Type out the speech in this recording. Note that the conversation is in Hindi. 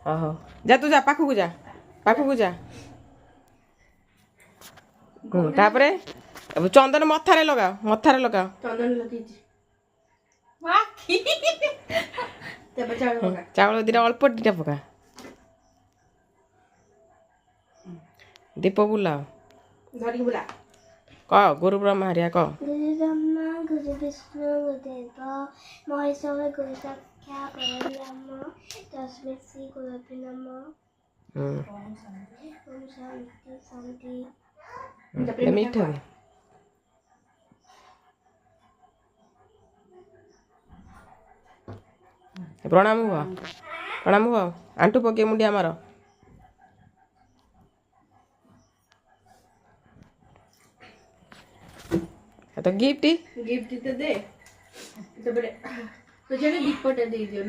ओहो जा तू जा पाखु जा तापरे चंदन मथारे लगाओ चंदन लगी चावल दिटा अल्प दिटा पका दीप बुलाओ धरी बुला कह गुरु ब्रह्मा हरिया कह गुरु ब्रह्मा गुरु विष्णु गुरुदेव महेश्वर गुरु साक्षात् परब्रह्म तस्मै श्री गुरुभ्यो नमः ओम शांति शांति मीठा प्रणाम हुआ आंटू पके मुंडिया मार तो गिफ्ट तो दे तो बड़े तो जने दीपटा दे दियो